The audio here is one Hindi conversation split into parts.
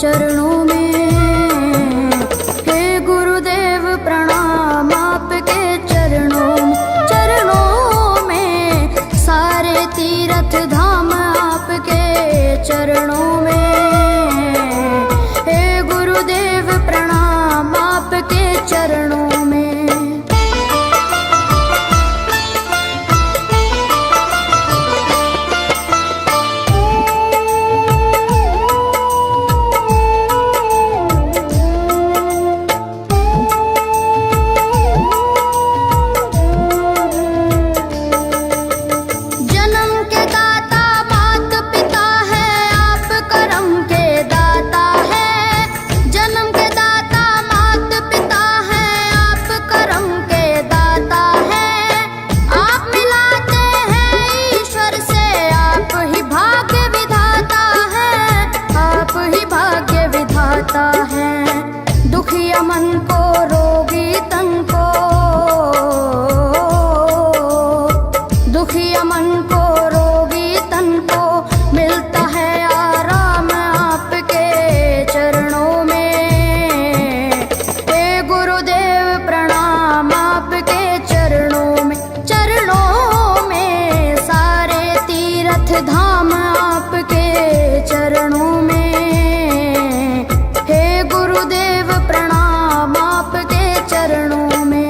चरणों में। हे गुरुदेव प्रणाम आपके चरणों में, सारे तीर्थ धाम आपके चरणों में। हे गुरुदेव प्रणाम आपके चरणों में। दुखिया मन को रोगी तन को, दुखिया मन को रोगी तन को मिलता है आराम आपके चरणों में। हे गुरुदेव प्रणाम आपके चरणों में, चरणों में सारे तीर्थ धाम आपके चरणों में। गुरुदेव प्रणाम आपके चरणों में।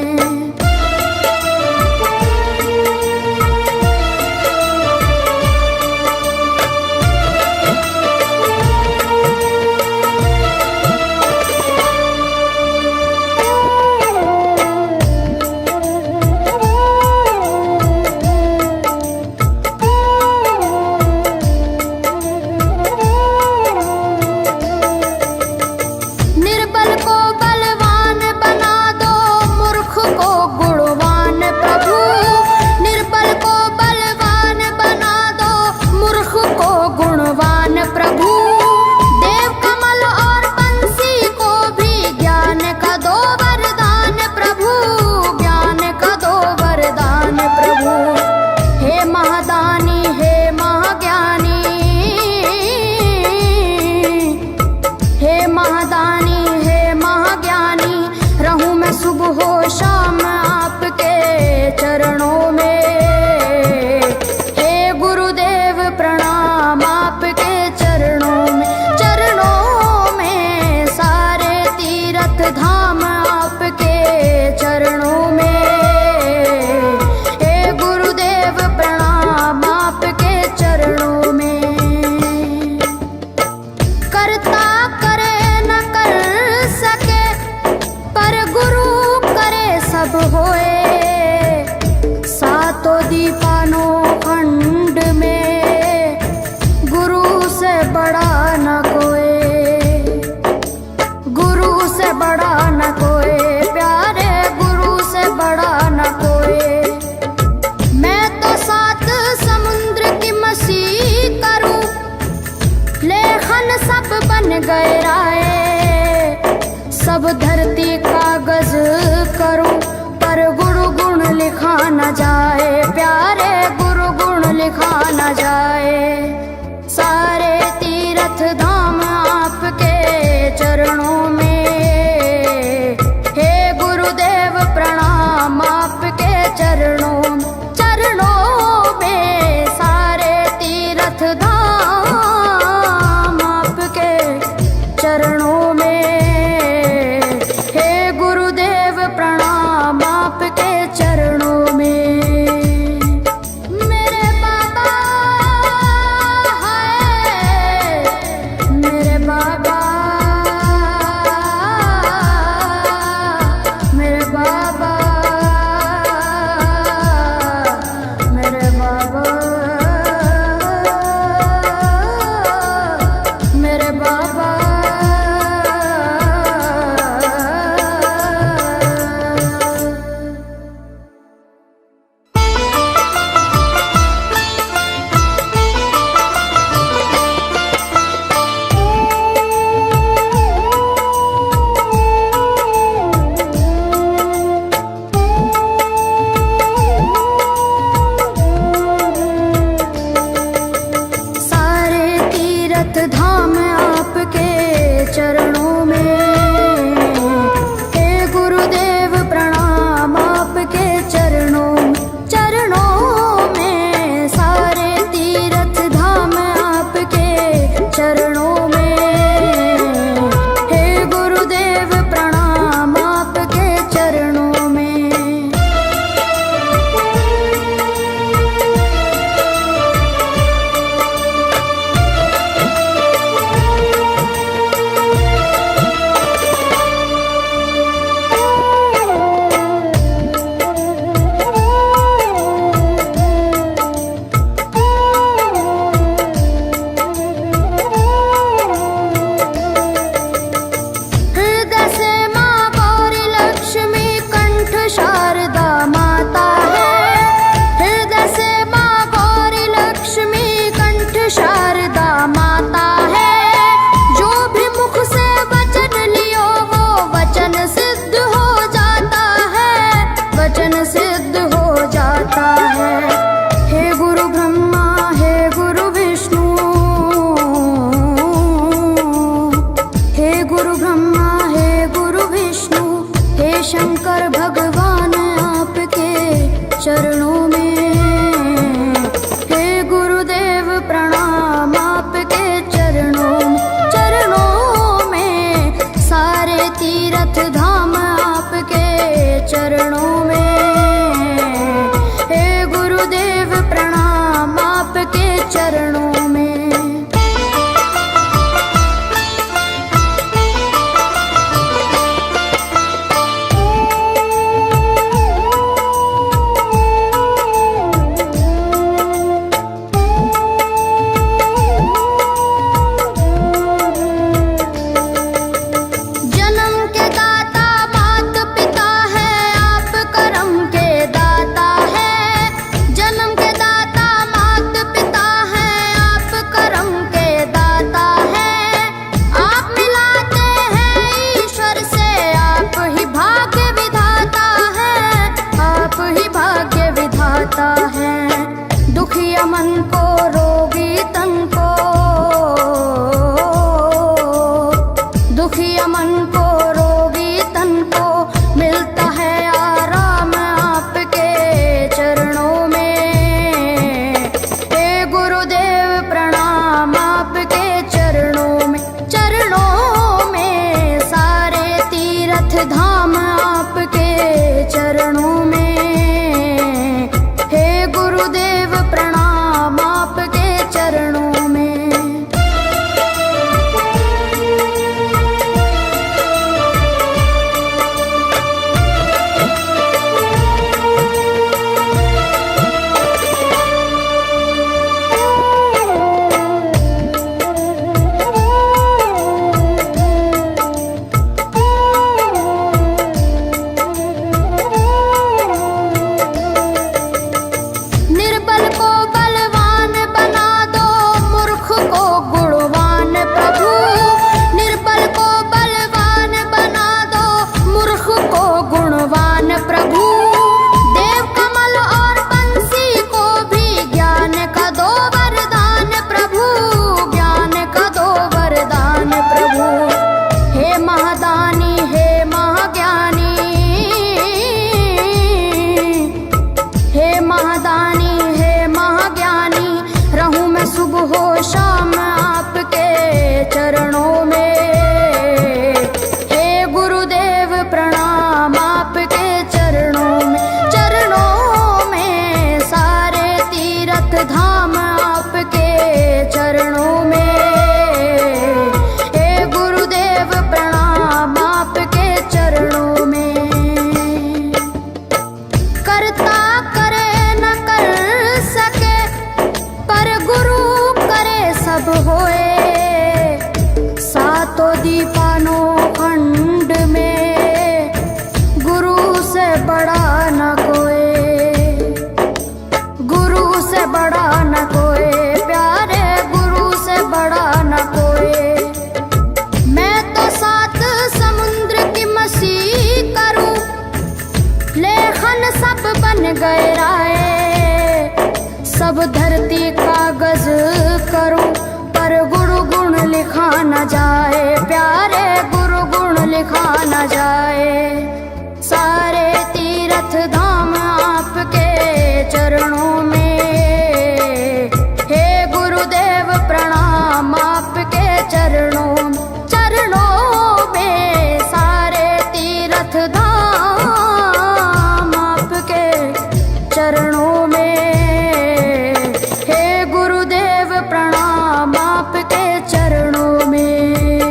सुबह शाम आपके चरणों में। हे गुरुदेव प्रणाम आपके चरणों में, चरणों में सारे तीर्थ धाम आपके चरणों में। हे गुरुदेव प्रणाम आपके चरणों में। करता करे न कर सके पर गुरु सब होए, सातों दीपानों खंड में गुरु से बड़ा न कोई, गुरु से बड़ा न कोई, प्यारे गुरु से बड़ा न कोई। मैं तो सात समुद्र की मसीह करूं, लेखन सब बन गए राय, सब धरती कागज करूं पर गुरु गुण लिखा न जाए, प्यारे गुरु गुण लिखा न जाए। सारे तीर्थ धाम आपके चरणों में। हे गुरुदेव प्रणाम आपके चरणों में, चरणों में सारे तीर्थ धाम आपके चरणों में। प्रणाम आपके चरणों में। मेरे बाबा सारे तीर्थ धाम आपके चरणों में। हे गुरुदेव प्रणाम आपके चरणों में। दुखिया मन को रोगी तन को, दुखिया मन को रोगी तन को मिलता है आराम आपके चरणों में। हे गुरुदेव प्रणाम आपके चरणों में। चरणों में सारे तीर्थ धाम आपके चरणों में। गुरुदेव प्रणाम आपके चरणों में। शाम आपके चरणों में। हे गुरुदेव प्रणाम आपके चरणों में। चरणों में सारे तीर्थ धाम आपके चरणों में। हे गुरुदेव प्रणाम आपके चरणों में। करता करे न कर सके पर गुरु सब होए। सातों दीपानों खंड में गुरु से बड़ा न कोई, गुरु से बड़ा न कोई प्यारे, गुरु से बड़ा न कोई। मैं तो सात समुद्र की मसी करूं, लेखन सब बन गए राय। सब धरती कागज करूं पर गुरु गुण लिखा न जाए प्यारे, गुरु गुण लिखा न जाए। सारे तीर्थ धाम आपके चरणों में। हे गुरुदेव प्रणाम आपके चरणों में। चरणों में सारे तीर्थ धाम आपके चरणों में। प्रणाम आपके चरणों में।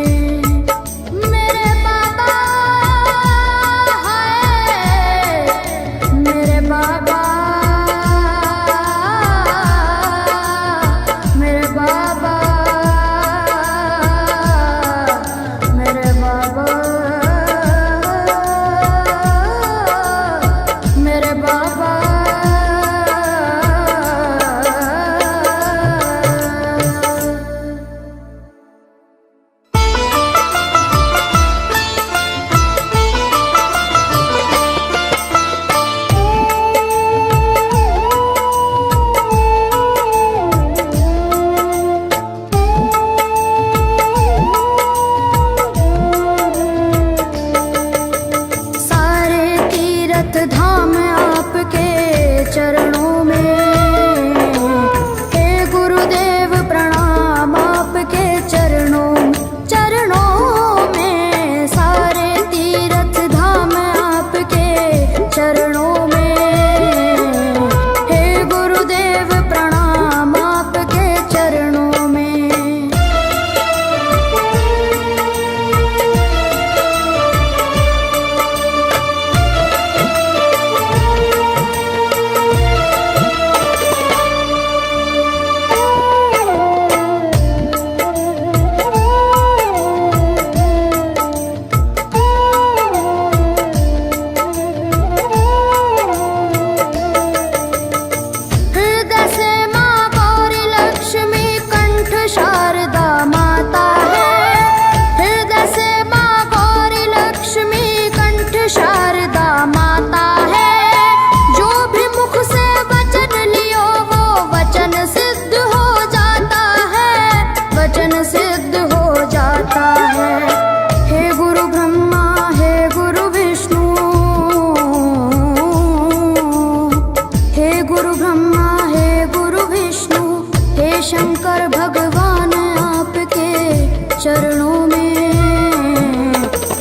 में।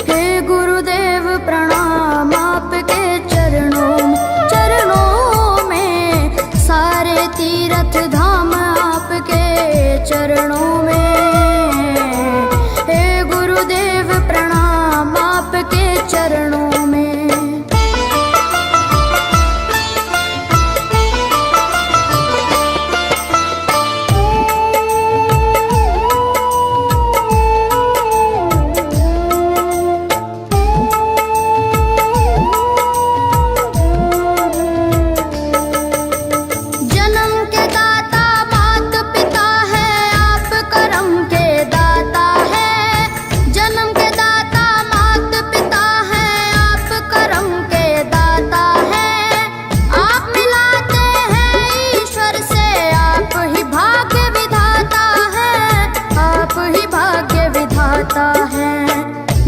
हे गुरुदेव प्रणाम आपके चरणों में, सारे तीर्थ धाम आपके चरणों में। हे गुरुदेव प्रणाम आपके चरणों में।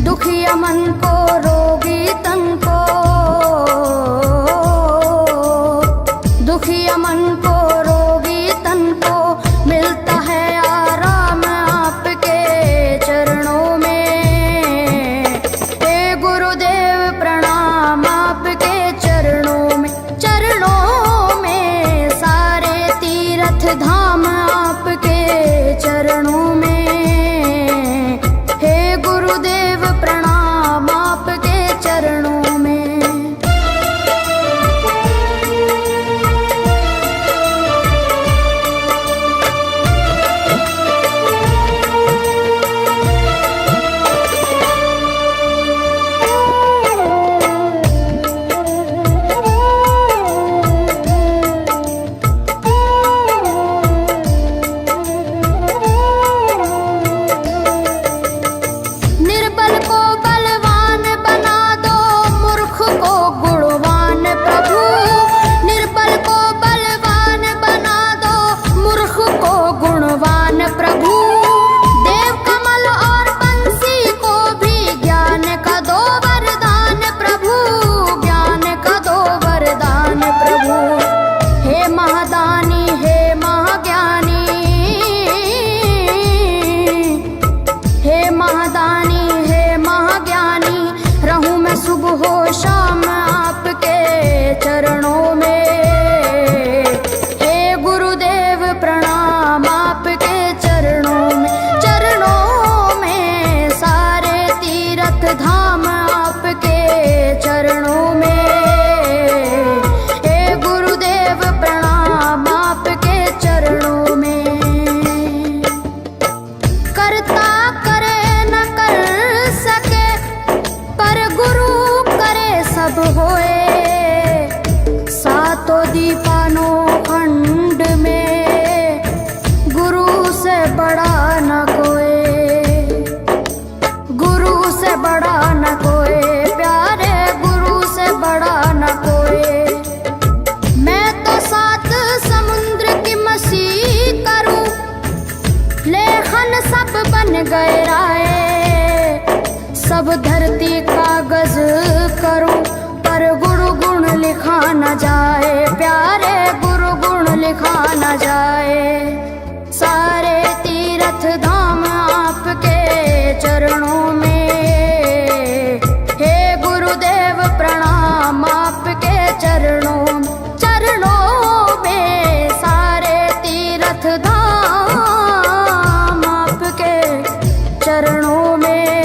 दुखिया मन को रोगी तन को, दुखिया मन को रोगी तन को मिलता है आराम आपके चरणों में। हे गुरुदेव प्रणाम आपके चरणों में, सारे तीर्थ धाम आपके चरणों में। गुरुदेव प्रणाम आपके चरणों में। निर्बल को बलवान बना दो, मूर्ख को गुणवान प्रभु। निर्बल को बलवान बना दो, मूर्ख को गुणवान प्रभु। देव कमल और बंसी को भी ज्ञान का दो वरदान प्रभु, ज्ञान का दो वरदान प्रभु। हे महादानी हे महाज्ञानी, हे महादानी रहूं मैं सुबह हो शाम आपके चरणों में। हे गुरुदेव प्रणाम आपके चरणों में, सारे तीर्थ धाम आपके चरणों में। हे गुरुदेव प्रणाम आपके चरणों में। करता करे न कर सके, पर गुरु करे सब होए। सातों दीपानों खंड में, गुरु से बड़ा न कोई, गुरु से बड़ा न कोई, प्यारे गुरु से बड़ा न कोई। मैं तो सात समुद्र की मसी करूं, लेखन सब बन गए राय। सब धरती कागज करूं, पर गुरु गुण लिखा न जाए, प्यारे गुरु गुण लिखा न जाए। सारे तीर्थ धाम आपके चरणों में। हे गुरुदेव प्रणाम आपके चरणों में, सारे तीर्थ धाम आपके चरणों में।